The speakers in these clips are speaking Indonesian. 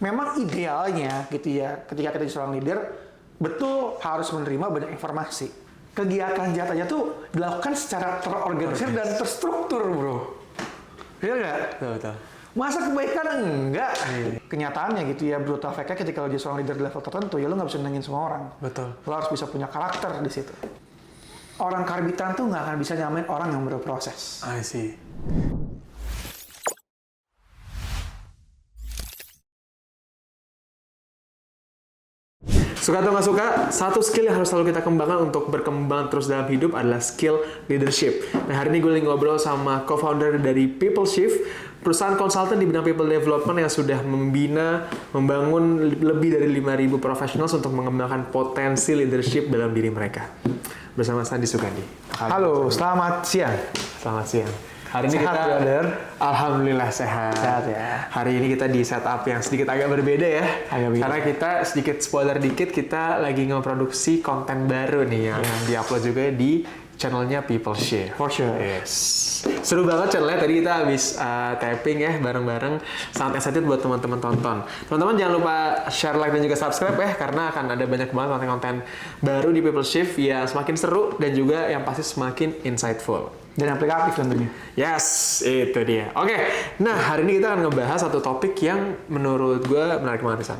memang idealnya gitu ya, ketika kita jadi seorang leader, betul harus menerima banyak informasi. Kegiatan jahat aja tuh dilakukan secara terorganisir dan terstruktur, bro. Iya nggak? Betul. Masa kebaikan enggak? Kenyataannya gitu ya, brutal fact-nya ketika lo jadi seorang leader di level tertentu, ya lo nggak bisa nyenengin semua orang. Betul. Lo harus bisa punya karakter di situ. Orang karbitan tuh nggak akan bisa nyamain orang yang berproses. I see. Suka atau nggak suka, satu skill yang harus selalu kita kembangkan untuk berkembang terus dalam hidup adalah skill leadership. Nah, hari ini gue lagi ngobrol sama co-founder dari People Shift, perusahaan konsultan di bidang people development yang sudah membangun lebih dari 5.000 professionals untuk mengembangkan potensi leadership dalam diri mereka. Bersama Sandi Sugandi. Halo, selamat siang. Selamat siang. Hari ini Sehat, kita, brother? Alhamdulillah sehat. Sehat ya. Hari ini kita di setup yang sedikit agak berbeda ya. Agak beda. Karena kita sedikit spoiler dikit, kita lagi ngeproduksi konten baru nih yang diupload juga di channelnya People Shift. For sure. Yes. Seru banget channelnya. Tadi kita habis tapping ya bareng-bareng. Sangat excited buat teman-teman tonton. Teman-teman jangan lupa share, like, dan juga subscribe ya. Karena akan ada banyak banget konten-konten baru di People Shift yang semakin seru dan juga yang pasti semakin insightful. Dan aplikatif tentunya. Yes, itu dia. Oke, nah hari ini kita akan ngebahas satu topik yang menurut gue menarik banget, San.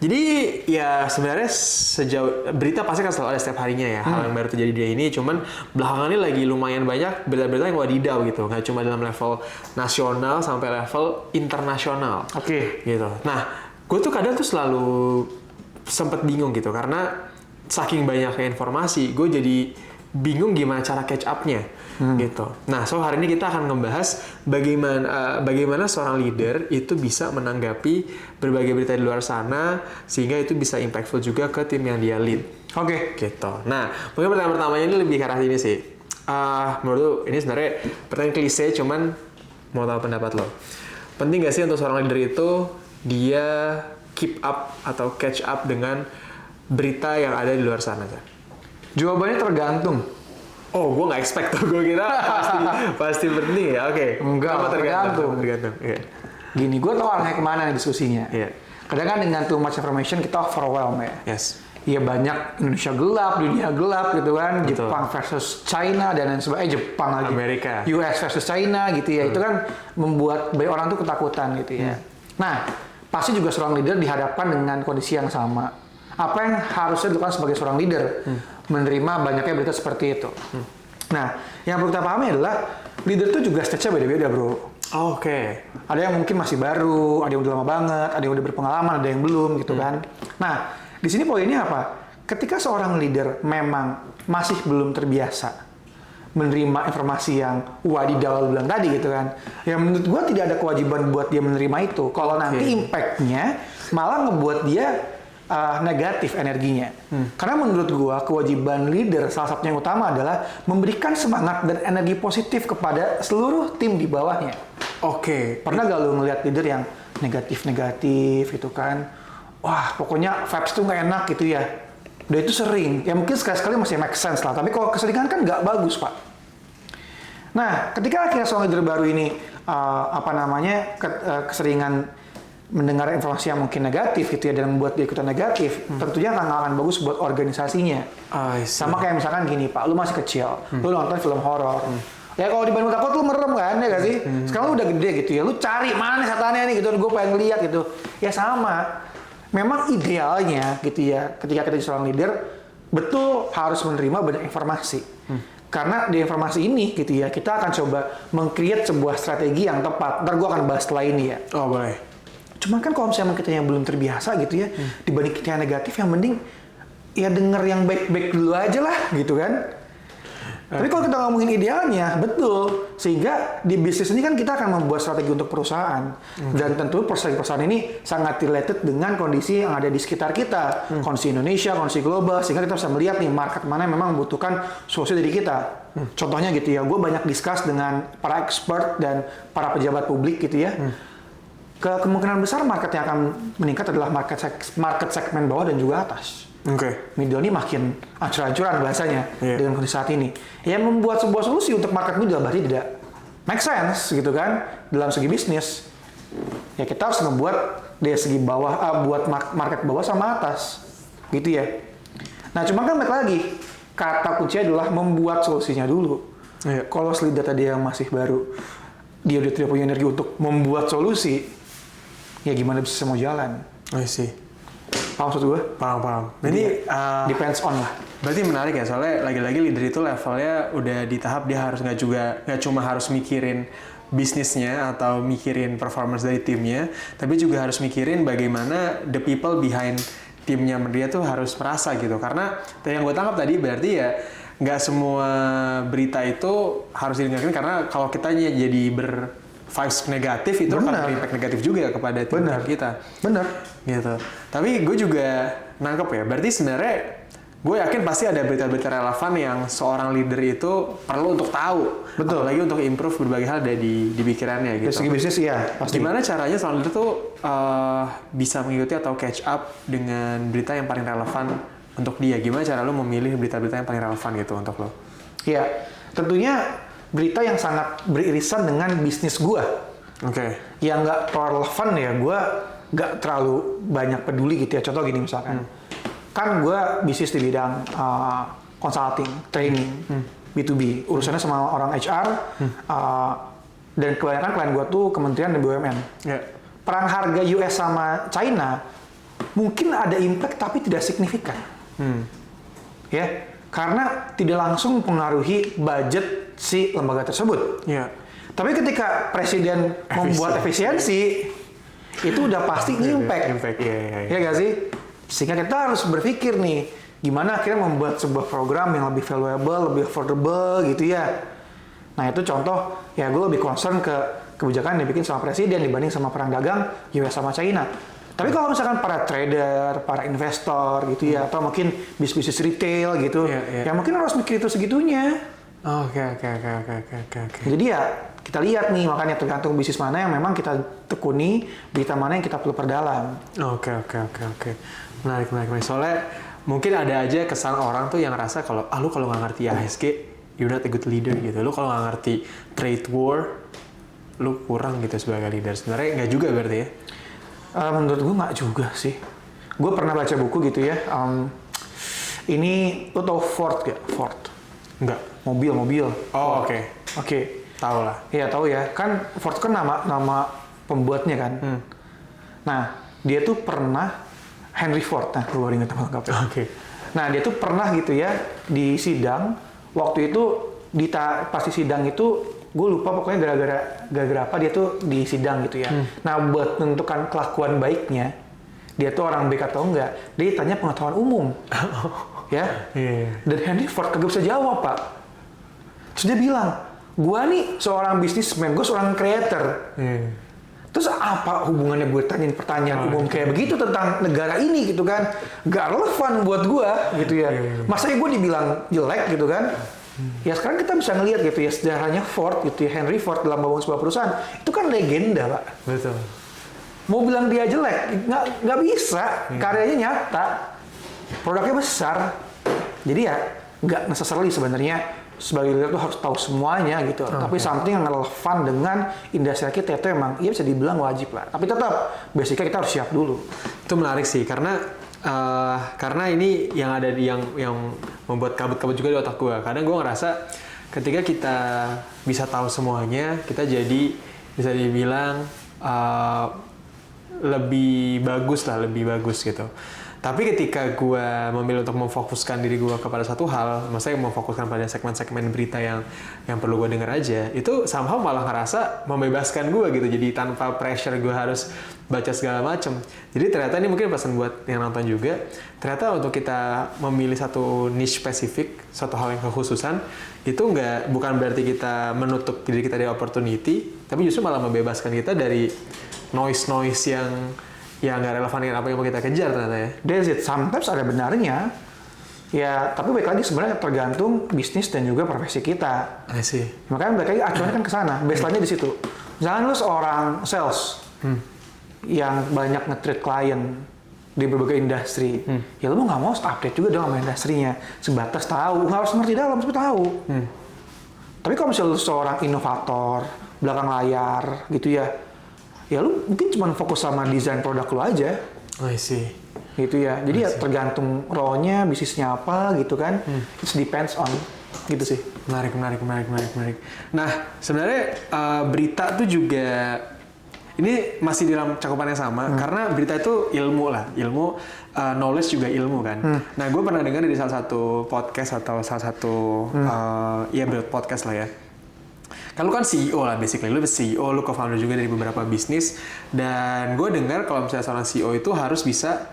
Jadi ya sebenarnya sejauh berita pasti kan selalu ada setiap harinya ya hal yang baru terjadi di dunia ini. Cuman belakangan ini lagi lumayan banyak berita-berita yang wadidaw gitu, nggak cuma dalam level nasional sampai level internasional. Oke. Gitu. Nah, gue tuh kadang tuh selalu sempet bingung gitu karena saking banyaknya informasi, gue jadi bingung gimana cara catch up-nya gitu. Nah, so hari ini kita akan ngebahas bagaimana seorang leader itu bisa menanggapi berbagai berita di luar sana sehingga itu bisa impactful juga ke tim yang dia lead. Oke. Gitu. Nah, mungkin pertanyaan pertamanya ini lebih ke arah ini sih. Menurut lu, ini sebenarnya pertanyaan klise, cuman mau tahu pendapat lo. Penting gak sih untuk seorang leader itu dia keep up atau catch up dengan berita yang ada di luar sana? Jawabannya tergantung. Oh, gue nggak expect tuh. Gue kira pasti penting ya. Oke. Enggak, tergantung. Yeah. Gini, gue tau arahnya kemana nih diskusinya. Iya. Kadang kan dengan too much information kita overwhelm ya. Yes. Iya banyak Indonesia gelap, dunia gelap gitu kan. Betul. Jepang versus China dan lain sebagainya. Jepang lagi. Amerika. US versus China gitu ya. Itu kan membuat banyak orang tuh ketakutan gitu ya. Nah, pasti juga seorang leader dihadapkan dengan kondisi yang sama. Apa yang harusnya dilakukan sebagai seorang leader? Menerima banyaknya berita seperti itu. Nah, yang perlu kita pahami adalah leader itu juga stage-nya beda-beda, bro. Oke. Ada yang mungkin masih baru, ada yang udah lama banget, ada yang udah berpengalaman, ada yang belum gitu kan. Nah, di sini poinnya apa? Ketika seorang leader memang masih belum terbiasa menerima informasi yang wadidaw bilang tadi gitu kan. Ya menurut gua tidak ada kewajiban buat dia menerima itu. Kalau nanti impact-nya malah ngebuat dia negatif energinya. Karena menurut gua kewajiban leader salah satunya yang utama adalah memberikan semangat dan energi positif kepada seluruh tim di bawahnya. Oke. Pernah gak lu ngeliat leader yang negatif-negatif gitu kan? Wah, pokoknya vibes tuh nggak enak gitu ya. Dan itu sering. Ya mungkin sekali-sekali masih make sense lah. Tapi kalau keseringan kan nggak bagus, Pak. Nah, ketika akhirnya seorang leader baru ini keseringan mendengar informasi yang mungkin negatif gitu ya dan membuat dia ikutan negatif, tentunya akan bagus buat organisasinya. Sama kayak misalkan gini, Pak, lu masih kecil, lu nonton film horor. Ya kalau di Bandung takut lu merem kan, ya gak sih? Sekarang lu udah gede gitu ya, lu cari mana setannya nih gitu, gue pengen lihat gitu. Ya sama. Memang idealnya gitu ya, ketika kita jadi seorang leader, betul harus menerima banyak informasi. Karena di informasi ini gitu ya, kita akan coba meng-create sebuah strategi yang tepat. Ntar gue akan bahas setelah ini ya. Oh, boleh. Cuman kan kalau misalnya kita yang belum terbiasa gitu ya, dibanding kita yang negatif, yang mending ya denger yang baik-baik dulu aja lah gitu kan. Tapi kalau kita ngomongin idealnya, betul. Sehingga di bisnis ini kan kita akan membuat strategi untuk perusahaan. Dan tentu perusahaan ini sangat related dengan kondisi yang ada di sekitar kita. Kondisi Indonesia, kondisi global. Sehingga kita bisa melihat nih market mana yang memang membutuhkan solusi dari kita. Contohnya gitu ya, gue banyak discuss dengan para expert dan para pejabat publik gitu ya. Kemungkinan besar market yang akan meningkat adalah market segmen bawah dan juga atas. Middle ini makin ancur-ancuran bahasanya dengan kondisi saat ini. Ya membuat sebuah solusi untuk market middle berarti tidak make sense gitu kan dalam segi bisnis. Ya kita harus membuat dari segi bawah, buat market bawah sama atas, gitu ya. Nah, cuma kan balik lagi, kata kuncinya adalah membuat solusinya dulu. Iya. Kalau leader tadi yang masih baru, dia udah tidak punya energi untuk membuat solusi, ya gimana bisa mau jalan? I see. Paham maksud gue? Paham. Ini Depends on lah. berarti menarik ya, soalnya lagi-lagi leader itu levelnya udah di tahap dia harus nggak cuma harus mikirin bisnisnya atau mikirin performance dari timnya, tapi juga harus mikirin bagaimana the people behind timnya dia tuh harus merasa gitu. Karena yang gue tangkap tadi berarti ya nggak semua berita itu harus didengarkan, karena kalau kita jadi vibes negatif itu akan berimpact negatif juga kepada tim kita. Bener. Gitu. Tapi gue juga nangkep ya, berarti sebenarnya gue yakin pasti ada berita-berita relevan yang seorang leader itu perlu untuk tahu. Betul. Apalagi untuk improve berbagai hal ada di pikirannya gitu. Dari segi bisnis ya, pasti. Gimana caranya seorang leader tuh bisa mengikuti atau catch up dengan berita yang paling relevan untuk dia? Gimana cara lo memilih berita-berita yang paling relevan gitu untuk lo? Iya, tentunya berita yang sangat beririsan dengan bisnis gue. Oke. Yang nggak relevan ya, gue nggak terlalu banyak peduli gitu ya. Contoh gini misalkan, kan gue bisnis di bidang consulting, training, B2B, urusannya sama orang HR, dan kebanyakan klien gue tuh kementerian dan BUMN. Yeah. Perang harga US sama China mungkin ada impact tapi tidak signifikan, ya, karena tidak langsung mempengaruhi budget si lembaga tersebut. Yeah. Tapi ketika presiden membuat efisiensi, itu udah pasti impact. Iya. Ya nggak sih? Sehingga kita harus berpikir nih, gimana akhirnya membuat sebuah program yang lebih valuable, lebih affordable gitu ya. Nah itu contoh, ya gue lebih concern ke kebijakan yang dibikin sama presiden dibanding sama perang dagang US sama China. Tapi kalau misalkan para trader, para investor gitu ya, atau mungkin bisnis retail gitu, ya mungkin harus mikir itu segitunya. Oke. Jadi ya kita lihat nih, makanya tergantung bisnis mana yang memang kita tekuni, berita mana yang kita perlu perdalam. Oke. Menarik. Soalnya mungkin ada aja kesan orang tuh yang ngerasa kalau lu kalau nggak ngerti IHSG, you're not a good leader gitu. Lu kalau nggak ngerti trade war, lu kurang gitu sebagai leader. Sebenarnya nggak juga berarti ya? Menurut gue nggak juga sih. Gue pernah baca buku gitu ya. Ini lu tau Ford gak? Ford. Enggak. Mobil. Oh oke. Tahu lah. Iya tahu ya. Kan Ford kan nama pembuatnya kan. Nah dia tuh pernah Henry Ford. Nah gue ingat nama lengkapnya. Oke. Nah dia tuh pernah gitu ya di sidang. Waktu itu pas di sidang itu gue lupa pokoknya gara-gara apa dia tuh di sidang gitu ya. Nah buat menentukan kelakuan baiknya dia tuh orang baik atau enggak, dia tanya pengetahuan umum. Ya. Dan Henry Ford kagak bisa jawab pak. Terus dia bilang, gue nih seorang businessman, gue seorang creator. Terus apa hubungannya gue tanyain pertanyaan umum kayak begitu tentang negara ini gitu kan? Gak relevan buat gue gitu ya. Masanya gue dibilang jelek gitu kan? Ya sekarang kita bisa ngelihat gitu ya sejarahnya Ford gitu ya, Henry Ford dalam membangun sebuah perusahaan itu kan legenda pak. Betul. Mau bilang dia jelek nggak bisa, karyanya nyata, produknya besar. Jadi ya nggak necessarily sebenarnya sebagai leader tuh harus tahu semuanya gitu. Tapi something yang relevan dengan industri kita itu emang ya bisa dibilang wajib lah. Tapi tetap basicnya kita harus siap dulu. Itu menarik sih karena ini yang ada yang membuat kabut-kabut juga di otak gue. Karena gue ngerasa ketika kita bisa tahu semuanya, kita jadi bisa dibilang lebih bagus gitu. Tapi ketika gue memilih untuk memfokuskan diri gue kepada satu hal, maksudnya memfokuskan pada segmen-segmen berita yang perlu gue dengar aja, itu somehow malah ngerasa membebaskan gue gitu. Jadi tanpa pressure gue harus baca segala macam. Jadi ternyata ini mungkin pesan buat yang nonton juga, ternyata untuk kita memilih satu niche spesifik, satu hal yang kekhususan, itu bukan berarti kita menutup diri kita dari opportunity, tapi justru malah membebaskan kita dari noise yang nggak relevan dengan apa yang mau kita kejar ternyata ya. That's it. Sometimes ada benarnya. Ya, tapi baik lagi sebenarnya tergantung bisnis dan juga profesi kita. I see. Makanya balik lagi acuannya kan ke sana. Baseline-nya di situ. Misalkan lu seorang sales yang banyak nge-treat klien di berbagai industri, ya lu nggak mau update juga dong sama industrinya. Sebatas tahu, nggak harus ngerti dalam, tapi tahu. Tapi kalau misalnya lu seorang inovator, belakang layar gitu ya, ya lu mungkin cuma fokus sama desain produk lu aja. I see. Gitu ya. Jadi ya tergantung role-nya, bisnisnya apa gitu kan. It depends on gitu sih. Menarik. Nah, sebenarnya berita tuh juga ini masih dalam cakupan yang sama karena berita itu ilmu lah, knowledge juga ilmu kan. Nah, gue pernah dengar dari salah satu podcast atau salah satu podcast lah ya. Kan lu kan CEO lah basically, lu CEO, lu co-founder juga dari beberapa bisnis, dan gue dengar kalau misalnya seorang CEO itu harus bisa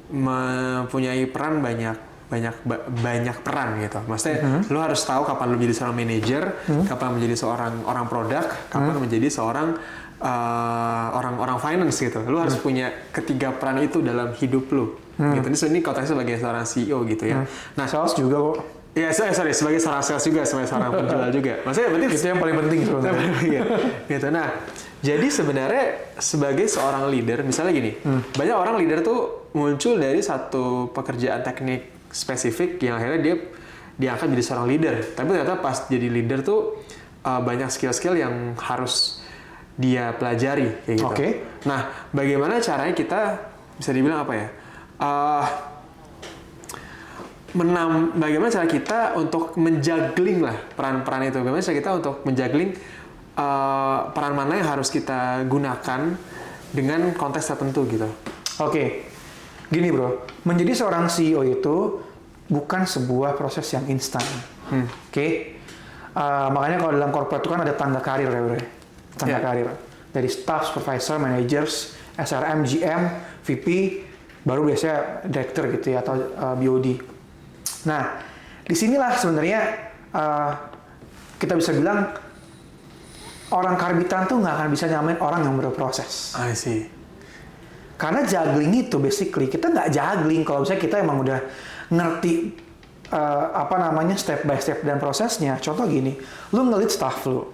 mempunyai peran banyak peran gitu. Maksudnya lu harus tahu kapan lu menjadi seorang manajer, kapan menjadi seorang orang produk, kapan menjadi seorang orang finance gitu. Lu harus punya ketiga peran itu dalam hidup lu. Gitu. Ini konteksnya sebagai seorang CEO gitu ya. Nah, Sales juga kok. Ya, sebagai seorang sales juga, sebagai seorang penjual juga. Maksudnya berarti itu yang paling penting sebenarnya. Iya, gitu. Nah, jadi sebenarnya sebagai seorang leader, misalnya gini, banyak orang leader tuh muncul dari satu pekerjaan teknik spesifik yang akhirnya dia diangkat jadi seorang leader. Tapi ternyata pas jadi leader tuh banyak skill-skill yang harus dia pelajari kayak gitu. Oke. Nah, bagaimana caranya kita bisa dibilang apa ya? Bagaimana cara kita untuk menjuggling lah peran-peran itu? Bagaimana cara kita untuk menjuggling peran mana yang harus kita gunakan dengan konteks tertentu gitu? Oke. Gini bro, menjadi seorang CEO itu bukan sebuah proses yang instan. Oke. Makanya kalau dalam corporate itu kan ada tangga karir ya bro. Tangga karir. Dari staff, supervisor, managers, SRM, GM, VP, baru biasanya director gitu ya, atau BOD. Nah, disinilah sebenarnya kita bisa bilang orang karbitan tuh nggak akan bisa nyamain orang yang berproses. I see. Karena juggling itu basically kita nggak juggling kalau misalnya kita emang udah ngerti step by step dan prosesnya. Contoh gini, lu nge-lead staff lu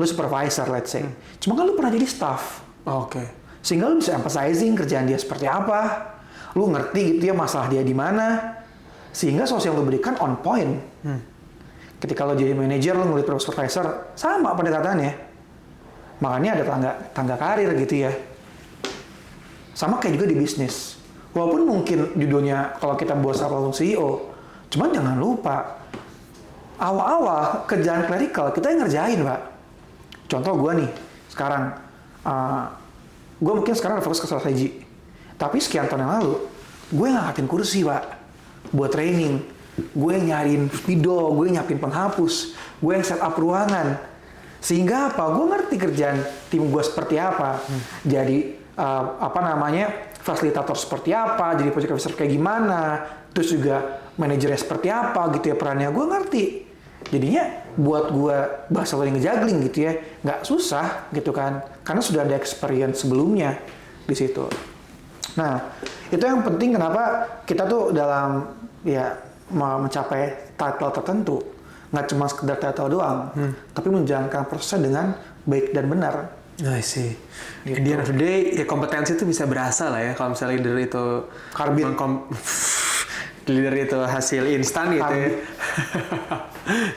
supervisor let's say. Cuma kan lu pernah jadi staff. Oke. Sehingga lu bisa emphasizing kerjaan dia seperti apa. Lu ngerti gitu ya masalah dia di mana. Sehingga sosial yang lu berikan on point. Ketika lo jadi manajer, lo ngelit supervisor, sama pendekatannya. Makanya ada tangga karir gitu ya. Sama kayak juga di bisnis. Walaupun mungkin judulnya kalau kita bos atau CEO, cuman jangan lupa, awal-awal kerjaan clerical kita yang ngerjain, Pak. Contoh gue nih, sekarang, gue mungkin sekarang udah fokus ke strategi. Tapi sekian tahun yang lalu, gue ngangkatin kursi, Pak. Buat training, gue nyariin video, gue nyiapin penghapus, gue yang set up ruangan. Sehingga apa? Gue ngerti kerjaan tim gue seperti apa. Jadi fasilitator seperti apa, jadi project officer kayak gimana, terus juga manajernya seperti apa gitu ya perannya. Gue ngerti. Jadinya buat gue bahasa lo yang ngejuggling gitu ya, nggak susah gitu kan, karena sudah ada experience sebelumnya di situ. Nah, itu yang penting kenapa kita tuh dalam mencapai title tertentu nggak cuma sekedar title doang, tapi menjalankan prosesnya dengan baik dan benar. I see. Gitu. At the end of the day, ya kompetensi itu bisa berasa lah ya kalau misalnya leader itu leader itu hasil instan gitu ya.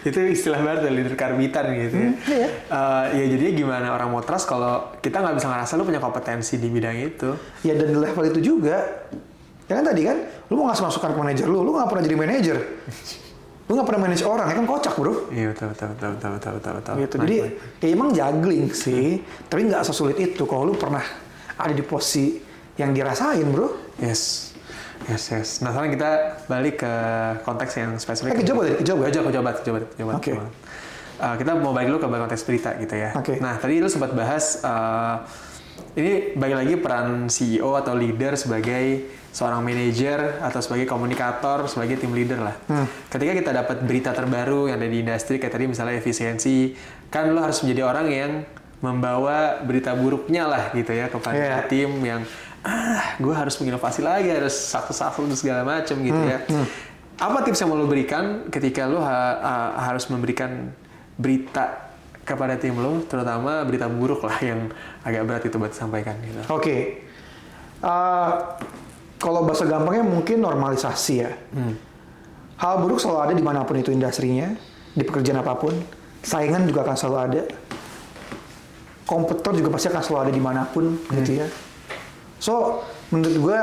Itu istilah baru leader karbitan gitu ya. Ya jadinya gimana orang mau trust kalau kita nggak bisa ngerasa lu punya kompetensi di bidang itu. Ya dan di level itu juga. Ya kan tadi kan, lu mau ngasih masukan ke manajer lu nggak pernah jadi manajer. Lu nggak pernah manage orang, ya kan kocak bro. Iya betul. Gitu. Jadi ya emang juggling sih, tapi nggak sesulit itu kalau lu pernah ada di posisi yang dirasain bro. Yes. Nah sekarang kita balik ke konteks yang spesifik. Kejobat. Oke. Kita mau balik dulu ke konteks berita gitu ya. Okay. Nah tadi lu sempat bahas ini bagi lagi peran CEO atau leader sebagai seorang manajer atau sebagai komunikator, sebagai tim leader lah. Ketika kita dapat berita terbaru yang ada di industri, kayak tadi misalnya efisiensi, kan lo harus menjadi orang yang membawa berita buruknya lah gitu ya kepada tim yang gue harus menginovasi lagi, harus satu-satu segala macam gitu ya. Apa tips yang mau lo berikan ketika lo harus memberikan berita kepada tim lo, terutama berita buruk lah yang agak berat itu buat disampaikan gitu. Oke. Kalau bahasa gampangnya mungkin normalisasi ya. Hal buruk selalu ada dimanapun itu industrinya, di pekerjaan apapun. Saingan juga akan selalu ada. kompetitor juga pasti akan selalu ada dimanapun gitu ya. So menurut gue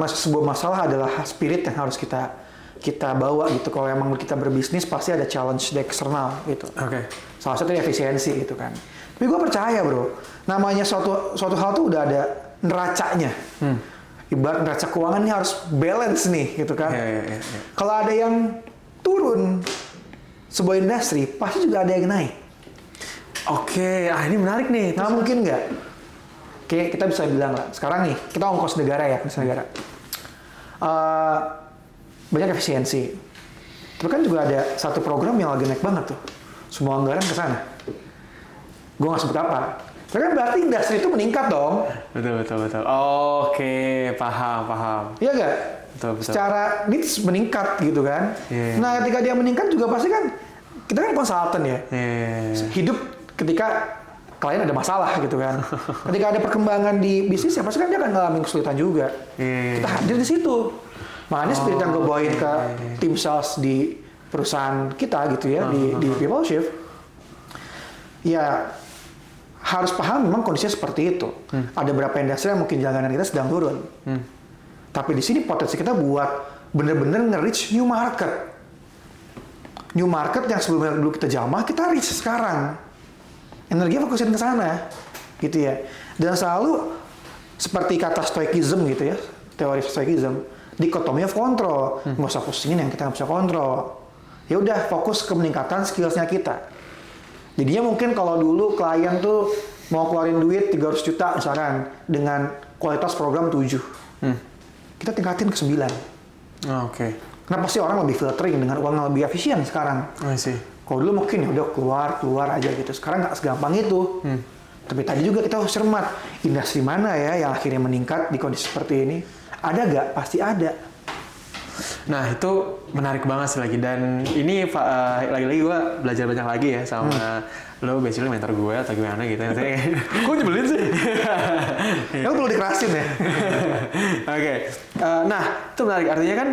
sebuah masalah adalah spirit yang harus kita bawa gitu. Kalau emang kita berbisnis pasti ada challenge dari eksternal gitu. Oke. Salah satunya efisiensi gitu kan. Tapi gue percaya bro, namanya suatu hal tuh udah ada neracanya. Ibarat neraca keuangan ini harus balance nih gitu kan. Iya. Kalau ada yang turun sebuah industri, pasti juga ada yang naik. Oke, ini menarik nih. Nah mungkin nggak? Oke, kita bisa bilang lah. Sekarang nih, kita ongkos negara ya, negara. Banyak efisiensi. Tapi kan juga ada satu program yang lagi naik banget tuh. Semua anggaran ke sana. Gue nggak sebut apa. Tapi kan berarti industri itu meningkat dong. Betul. Oke, paham. Iya nggak? Betul. Secara needs meningkat gitu kan. Yeah. Nah ketika dia meningkat juga pasti kan, kita kan konsultan ya. Yeah. Hidup ketika klien ada masalah gitu kan. Ketika ada perkembangan di bisnis ya pasti kan dia akan ngalamin kesulitan juga. Yeah. Kita hadir di situ. Makanya spirit yang gue bawain ke tim sales di perusahaan kita gitu ya, di People Shift. Ya harus paham memang kondisinya seperti itu. Ada beberapa industri yang mungkin jalanan kita sedang turun. Tapi di sini potensi kita buat bener-bener nge-reach new market. New market yang sebelumnya dulu kita jamah, kita reach sekarang. Energi fokusin ke sana, gitu ya. Dan selalu seperti kata stoicism gitu ya, teori stoicism, dikotomi of control. Nggak usah pusingin yang kita nggak bisa kontrol. Ya udah fokus ke peningkatan skillsnya kita. Jadinya mungkin kalau dulu klien tuh mau keluarin duit 300 juta misalkan dengan kualitas program 7. Kita tingkatin ke 9. Oke. Kenapa sih orang lebih filtering dengan uang yang lebih efisien sekarang? I see. Kalau dulu mungkin ya udah keluar aja gitu. Sekarang nggak segampang itu. Tapi tadi juga kita harus cermat. Industri mana ya yang akhirnya meningkat di kondisi seperti ini? Ada nggak? Pasti ada. Nah itu menarik banget sih lagi. Dan ini lagi-lagi gue belajar banyak lagi ya sama lo, basically mentor gue atau gimana gitu. Kok nyebelin sih? Lo perlu dikerasin ya? Oke. Nah itu menarik. Artinya kan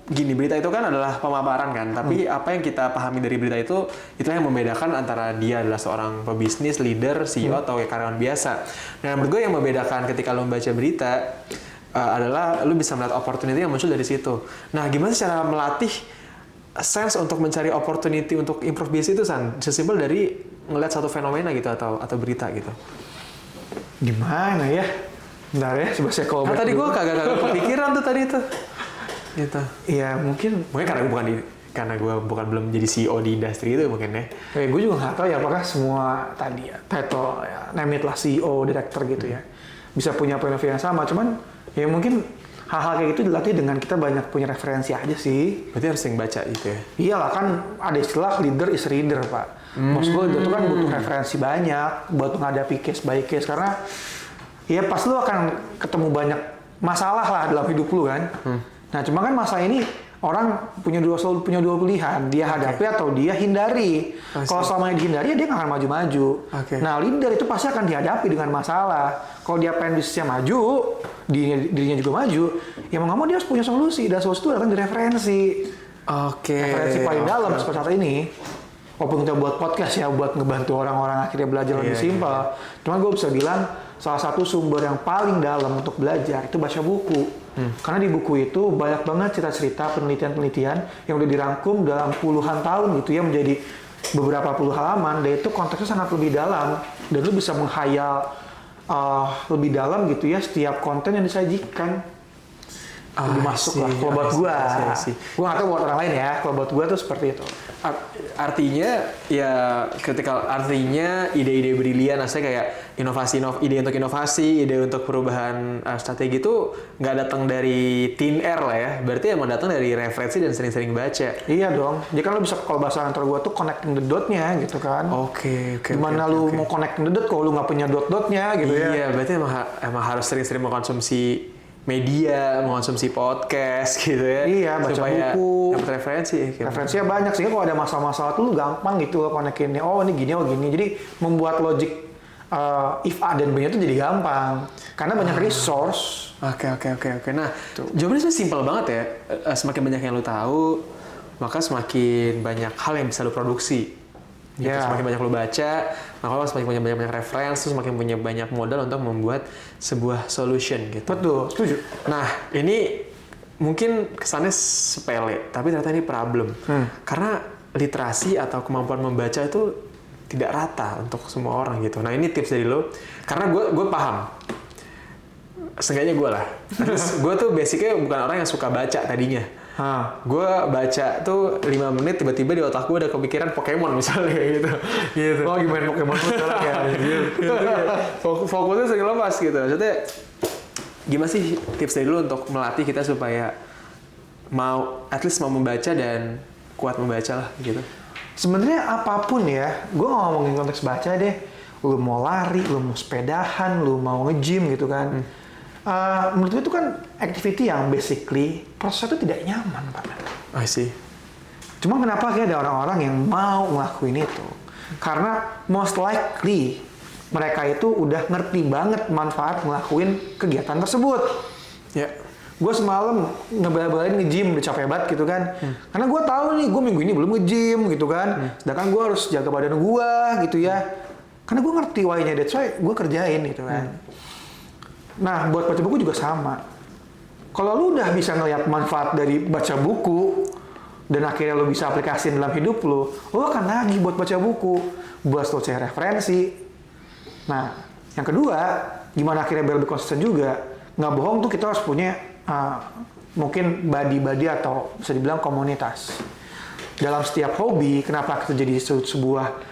gini, berita itu kan adalah pemaparan kan, tapi apa yang kita pahami dari berita itu yang membedakan antara dia adalah seorang pebisnis, leader, CEO atau karyawan biasa. Nah menurut gue yang membedakan ketika lo membaca berita adalah lo bisa melihat opportunity yang muncul dari situ. Nah gimana sih cara melatih sense untuk mencari opportunity untuk improve bisnis itu, San? Sesimpel dari ngeliat satu fenomena gitu atau berita gitu. Gimana ya? Bentar ya, coba saya call back Tadi dulu. gue kagak kepikiran tuh tadi tuh. Gitu. Iya mungkin Karena gue belum jadi CEO di industri itu mungkin ya. gue juga nggak tahu ya apakah semua tadi ya title ya name it lah CEO, director gitu ya bisa punya point of view yang sama. Cuman ya mungkin hal-hal kayak gitu dilatih dengan kita banyak punya referensi aja sih. Berarti harus yang baca gitu ya. Iyalah kan ada istilah leader is reader pak. Maksud gue itu kan butuh referensi banyak buat menghadapi case by case karena ya pas lu akan ketemu banyak masalah lah dalam hidup lu kan. Nah cuma kan masa ini orang selalu punya dua pilihan, dia hadapi atau dia hindari. Kalau selama dihindari dia nggak akan maju-maju. Nah leader itu pasti akan dihadapi dengan masalah. Kalau dia pengen bisnisnya maju, dirinya juga maju, ya mau nggak mau dia harus punya solusi. Dan solusi itu datang dari referensi. Referensi paling dalam seperti saat ini. Walaupun kita buat podcast ya buat ngebantu orang-orang akhirnya belajar lebih simpel. Cuma gue bisa bilang salah satu sumber yang paling dalam untuk belajar itu baca buku. Karena di buku itu banyak banget cerita-cerita, penelitian-penelitian yang udah dirangkum dalam puluhan tahun gitu ya menjadi beberapa puluh halaman. Dan itu konteksnya sangat lebih dalam dan lu bisa menghayal lebih dalam gitu ya setiap konten yang disajikan. Lebih masuk lah kalau buat gue. Gue nggak tahu buat orang lain ya. Kalau buat gue tuh seperti itu. Artinya ide-ide brilian, asalnya kayak ide untuk inovasi, ide untuk perubahan strategi itu nggak datang dari thin air lah ya. Berarti emang datang dari referensi dan sering-sering baca. Iya dong. Jadi kan lo bisa kalau bahasa kantor gue tuh connecting the dot-nya gitu kan. Oke. Gimana lu mau connecting the dot kalau lu nggak punya dot-dotnya gitu ya. Iya, berarti emang harus sering-sering mengkonsumsi media, mengkonsumsi podcast gitu ya. Iya, baca supaya buku. dapat referensi. Referensinya banyak sehingga kalau ada masalah-masalah tuh lu gampang gitu loh konekinnya. Oh ini gini, oh gini. Jadi membuat logic if A dan B-nya tuh jadi gampang. Karena banyak resource. Oke. Nah, jawabannya sebenarnya simpel banget ya. Semakin banyak yang lu tahu, maka semakin banyak hal yang bisa lu produksi. Gitu. Semakin banyak lu baca, Maka lo semakin punya banyak reference, terus semakin punya banyak modal untuk membuat sebuah solution gitu. Betul, setuju. Nah, ini mungkin kesannya sepele, tapi ternyata ini problem. Karena literasi atau kemampuan membaca itu tidak rata untuk semua orang gitu. Nah, ini tips dari lo. Karena gue paham. Seenggaknya gue lah. Terus gue tuh basicnya bukan orang yang suka baca tadinya. Gue baca tuh 5 menit tiba-tiba di otak gue udah kepikiran Pokemon misalnya gitu. Oh gimana Pokemon sekarang ya? Fokusnya sering lepas gitu. Maksudnya gimana sih tips dari lu untuk melatih kita supaya at least mau membaca dan kuat membaca lah gitu? Sebenarnya apapun ya, gue nggak ngomongin konteks baca deh. Lu mau lari, lu mau sepedahan, lu mau nge-gym gitu kan. Menurut gue itu kan activity yang basically proses itu tidak nyaman, Pak. I see. Cuma kenapa akhirnya ada orang-orang yang mau ngelakuin itu? Karena most likely mereka itu udah ngerti banget manfaat ngelakuin kegiatan tersebut. Ya. Gue semalam ngebela-belain nge-gym, udah capek banget gitu kan. Karena gue tahu nih, gue minggu ini belum nge-gym gitu kan. Sedangkan gue harus jaga badan gue gitu ya. Karena gue ngerti why-nya, that's why gue kerjain gitu kan. Nah, buat baca buku juga sama. Kalau lu udah bisa ngeliat manfaat dari baca buku, dan akhirnya lu bisa aplikasiin dalam hidup lu akan lagi buat baca buku, buat lu cari referensi. Nah, yang kedua, gimana akhirnya biar lebih konsisten juga. Nggak bohong tuh kita harus punya mungkin body atau bisa dibilang komunitas. Dalam setiap hobi, kenapa kita jadi sebuah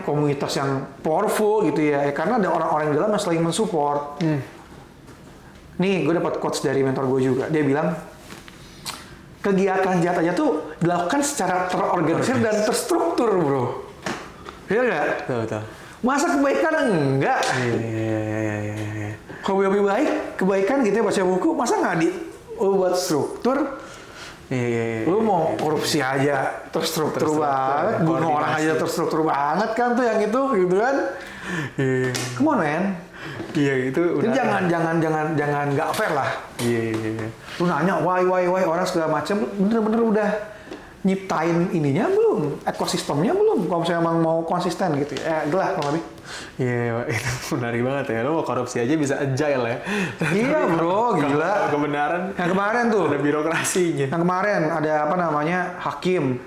komunitas yang powerful gitu ya? Karena ada orang-orang di dalam yang saling mensupport. Nih, gue dapat quotes dari mentor gue juga. Dia bilang, kegiatan jahat aja tuh dilakukan secara terorganisir dan terstruktur, bro. Iya nggak? Betul. Masa kebaikan enggak? Iya. Hobi-hobi baik, kebaikan gitu ya, baca buku, masa nggak buat struktur? Iya. Lu mau korupsi aja terstruktur banget, bunuh orang aja terstruktur banget kan tuh yang itu gitu kan? Iya. Come on, man. Iya itu Jadi jangan nggak fair lah. Iya. Lu nanya why orang segala macam, bener-bener udah nyiptain ininya belum, ekosistemnya belum. Kalau misalnya emang mau konsisten gitu ya, gelah kurang lebih. Iya, itu menarik banget ya. Lo mau korupsi aja bisa agile ya. Iya bro, gila. Kebenaran. Yang kemarin tuh. Ada birokrasinya. Yang kemarin ada hakim.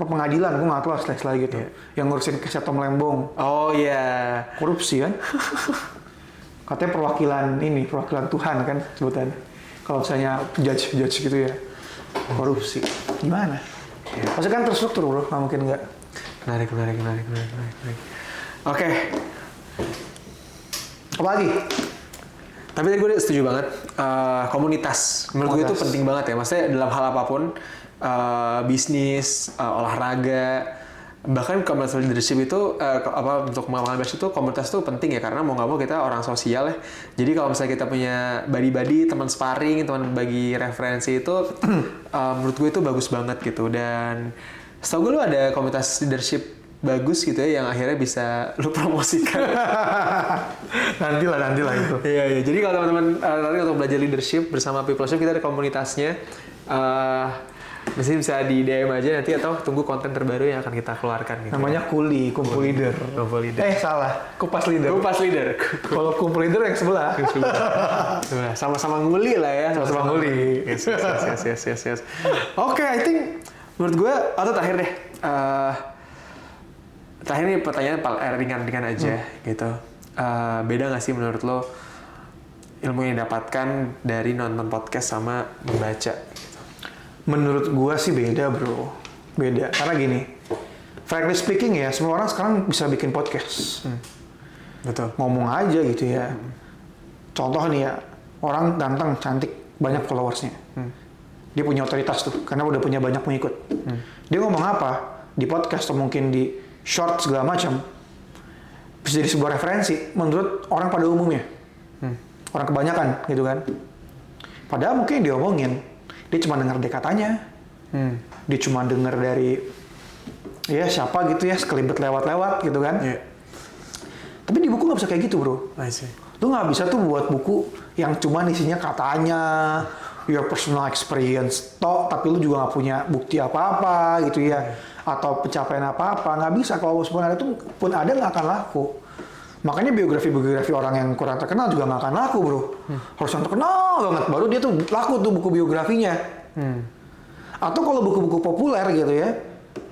Pengadilan, gue nggak tahu istilah gitu. Yang ngurusin kesnya Tom Lembong. Oh iya. Korupsi kan. Katanya perwakilan Tuhan kan sebutan. Kalau misalnya judge gitu ya. Korupsi. Gimana? Ya. Maksudnya kan terstruktur bro, nggak mungkin nggak. Menarik. Oke. Apa lagi? Tapi tadi gue setuju banget. Komunitas. Menurut gue itu penting banget ya. Maksudnya dalam hal apapun. Bisnis, olahraga. Bahkan komunitas leadership itu, untuk mengamalkan leadership itu, komunitas itu penting ya. Karena mau nggak mau kita orang sosial ya. Jadi kalau misalnya kita punya buddy, teman sparring, teman bagi referensi itu, menurut gue itu bagus banget gitu. Dan setahu gue lu ada komunitas leadership bagus gitu ya yang akhirnya bisa lu promosikan. nantilah itu. Iya. Jadi kalau teman-teman nanti untuk belajar leadership bersama People Shift, kita ada komunitasnya. Mesti bisa di DM aja nanti atau tunggu konten terbaru yang akan kita keluarkan gitu. Namanya Kumpul Leader. Salah. Kupas Leader. Kalau Kumpul Leader yang sebelah. Sama-sama nguli lah ya. Sama-sama nguli. Yes. Oke, I think menurut gue atau terakhir deh. Terakhir nih pertanyaan ringan-ringan aja gitu. Beda nggak sih menurut lo ilmu yang didapatkan dari nonton podcast sama membaca? Menurut gua sih beda bro. Beda. Karena gini, frankly speaking ya, semua orang sekarang bisa bikin podcast. Betul. Ngomong aja gitu ya. Contoh nih ya, orang ganteng, cantik, banyak followersnya. Dia punya otoritas tuh, karena udah punya banyak pengikut. Dia ngomong apa? Di podcast atau mungkin di short segala macam, bisa jadi sebuah referensi menurut orang pada umumnya. Orang kebanyakan gitu kan. Padahal mungkin dia omongin, dia cuma dengar dari katanya. Dia cuma dengar dari ya siapa gitu ya, sekelibet lewat-lewat gitu kan. Tapi di buku nggak bisa kayak gitu bro. I see. Lu nggak bisa tuh buat buku yang cuma isinya katanya, your personal experience tok, tapi lu juga nggak punya bukti apa-apa gitu ya, atau pencapaian apa-apa. Nggak bisa, kalau pun ada tuh pun ada nggak akan laku. Makanya biografi orang yang kurang terkenal juga nggak akan laku, bro. Harus yang terkenal banget, baru dia tuh laku tuh buku biografinya. Atau kalau buku-buku populer gitu ya,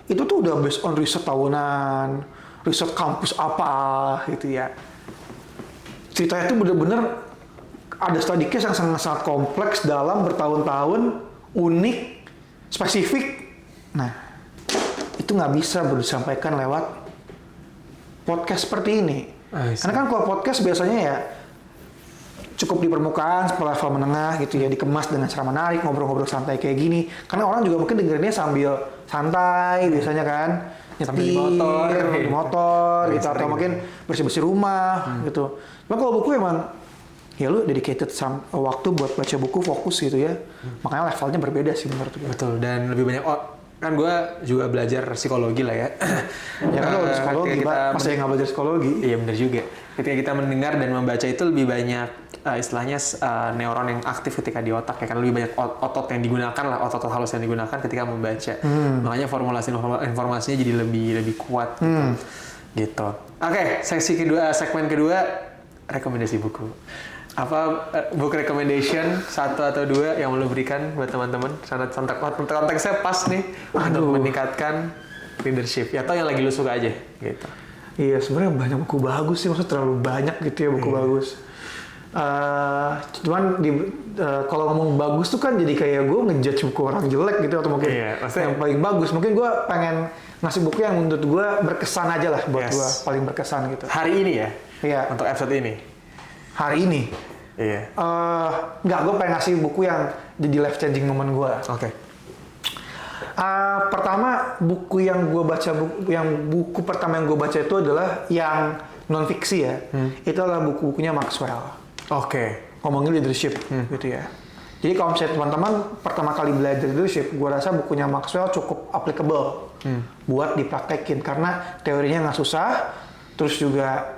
itu tuh udah based on riset tahunan, riset kampus apa gitu ya. Ceritanya tuh bener-bener ada study case yang sangat-sangat kompleks dalam bertahun-tahun, unik, spesifik. Nah, itu nggak bisa disampaikan lewat podcast seperti ini. Karena kan kalau podcast biasanya ya cukup di permukaan, level menengah gitu ya, dikemas dengan cara menarik, ngobrol-ngobrol santai kayak gini. Karena orang juga mungkin dengerinnya sambil santai biasanya kan, nyetir, di motor gitu, atau mungkin bersih-bersih rumah gitu. Cuma kalau buku emang ya lu dedicated waktu buat baca buku, fokus gitu ya. Makanya levelnya berbeda sih menurut gue. Betul, dan lebih banyak kan gue juga belajar psikologi lah ya. Ya kan kalau psikologi, masa yang nggak belajar psikologi? Iya benar juga. Ketika kita mendengar dan membaca itu lebih banyak istilahnya neuron yang aktif ketika di otak ya kan, lebih banyak otot yang digunakan lah, otot halus yang digunakan ketika membaca. Makanya formulasi informasinya jadi lebih kuat gitu. Oke, segmen kedua rekomendasi buku. Apa book recommendation 1 atau 2 yang lo berikan buat teman-teman? Konteksnya pas nih untuk meningkatkan leadership atau yang lagi lo suka aja gitu. Iya, sebenarnya banyak buku bagus sih, maksudnya terlalu banyak gitu ya buku bagus. Cuman kalau ngomong bagus tuh kan jadi kayak gue ngejudge buku orang jelek gitu, atau mungkin yang paling bagus. Mungkin gue pengen ngasih buku yang menurut gue berkesan aja lah buat gue, paling berkesan gitu. Hari ini ya? Iya. Untuk episode ini? Hari ini? Iya. Enggak, gue pengen ngasih buku yang jadi life changing moment gue. Oke. Pertama, buku yang gue baca, buku pertama yang gue baca itu adalah yang non fiksi ya. Itu adalah buku-bukunya Maxwell. Oke. Ngomongin leadership gitu ya. Jadi kalau misalnya teman-teman pertama kali belajar leadership, gue rasa bukunya Maxwell cukup applicable buat dipraktekin karena teorinya nggak susah, terus juga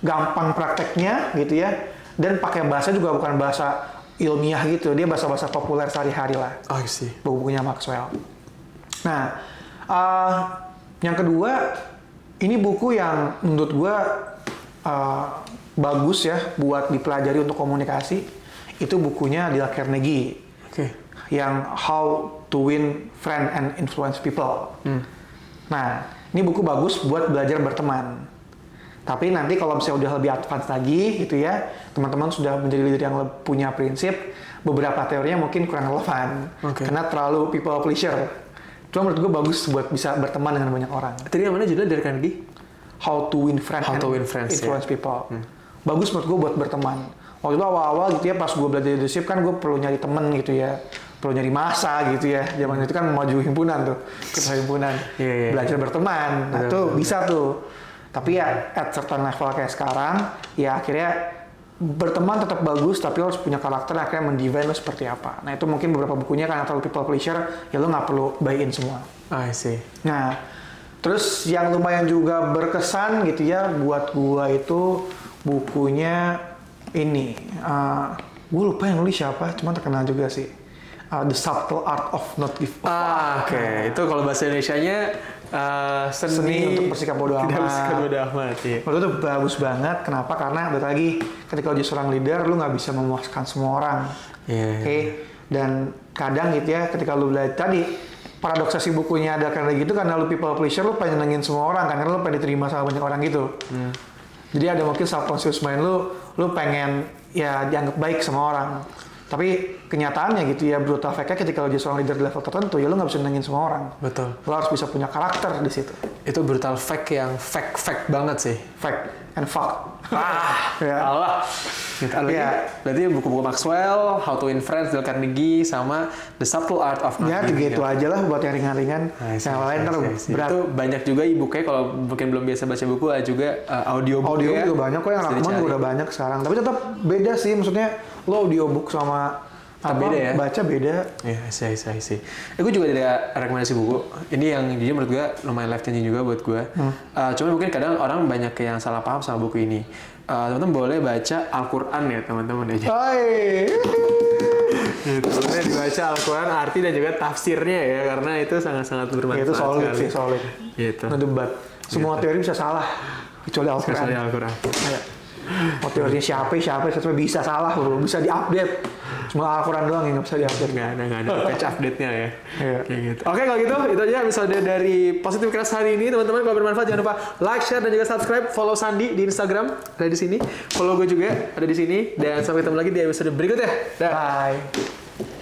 gampang prakteknya gitu ya, dan pakai bahasa juga bukan bahasa ilmiah gitu, dia bahasa-bahasa populer sehari-hari lah. Oh, I see. Buku-bukunya Maxwell. Nah, yang kedua, ini buku yang menurut gue bagus ya buat dipelajari untuk komunikasi. Itu bukunya Dale Carnegie. Yang How to Win Friends and Influence People. Nah, ini buku bagus buat belajar berteman. Tapi nanti kalau misalnya udah lebih advance lagi gitu ya, teman-teman sudah menjadi leader yang punya prinsip, beberapa teorinya mungkin kurang relevan. Karena terlalu people pleaser. Cuma menurut gue bagus buat bisa berteman dengan banyak orang. Tadi yang mana judulnya dari Carnegie? How to Win Friends and Influence People. Bagus menurut gue buat berteman. Waktu itu awal-awal gitu ya, pas gue belajar leadership kan gue perlu nyari temen gitu ya. Perlu nyari masa gitu ya. Zaman itu kan maju himpunan tuh. Kita himpunan. Belajar berteman. Nah tuh bisa tuh. Tapi ya at certain level kayak sekarang, ya akhirnya berteman tetap bagus, tapi lo harus punya karakter yang akhirnya mendefine lo seperti apa. Nah itu mungkin beberapa bukunya karena terlalu people pleaser, ya lo nggak perlu buy-in semua. I see. Nah, terus yang lumayan juga berkesan gitu ya, buat gua itu bukunya ini, gue lupa yang nulis siapa, cuma terkenal juga sih. The Subtle Art of Not Give a Fuck. Oke. Itu kalau bahasa Indonesianya seni untuk bersikap bodoh amat. Bersikap bodoh amat, iya. Waktu itu bagus banget. Kenapa? Karena balik lagi, ketika lo jadi seorang leader, lo nggak bisa memuaskan semua orang. Oke? Dan kadang gitu ya, ketika lo belajar tadi, paradoksasi bukunya ada karena gitu, karena lo people pleaser, lo pengen nyenengin semua orang, karena lo pengen diterima sama banyak orang gitu. Jadi ada mungkin subconscious mind lo pengen ya dianggap baik sama orang. Tapi kenyataannya gitu ya, brutal fact-nya ketika lo jadi seorang leader di level tertentu, ya lo nggak bisa nyenengin semua orang. Betul. Lo harus bisa punya karakter di situ. Itu brutal fact yang fact banget sih. Fact and fuck. Ya Allah. Gitu. Ya. Berarti buku-buku Maxwell, How to Win Friends, Dale Carnegie, sama The Subtle Art of Not Giving. Ya, tiga itu aja lah buat yang ringan-ringan. Yang lain berat. Itu banyak juga e-booknya, kalau mungkin belum biasa baca buku, ada juga audiobook. Audio juga banyak kok, yang rekaman juga udah banyak sekarang. Tapi tetap beda sih, maksudnya lo audiobook sama beda ya? Baca beda. Iya, sih. Gue juga ada rekomendasi buku. Ini yang jujur menurut gue lumayan life changing juga buat gue. Cuma mungkin kadang orang banyak yang salah paham sama buku ini. teman-teman boleh baca Al-Quran ya teman-teman ya. Hai. Gitu. Boleh dibaca Al-Quran arti dan juga tafsirnya ya, karena itu sangat-sangat bermanfaat. Itu solid sekali. sih, solid. Gitu. Ngedebat. Semua teori bisa salah kecuali Al-Quran. Kecuali Al-Quran. Ya. Mau teorinya siapa bisa salah bro, bisa diupdate. Cuma Al-Quran doang yang nggak bisa diupdate. Nggak ada patch update-nya ya. Iya. Kayak gitu. Oke kalau gitu, itu aja episode dari Positive Class hari ini. Teman-teman kalau bermanfaat jangan lupa like, share, dan juga subscribe. Follow Sandi di Instagram, ada di sini. Follow gue juga, ada di sini. Dan sampai ketemu lagi di episode berikutnya. Dah. Bye.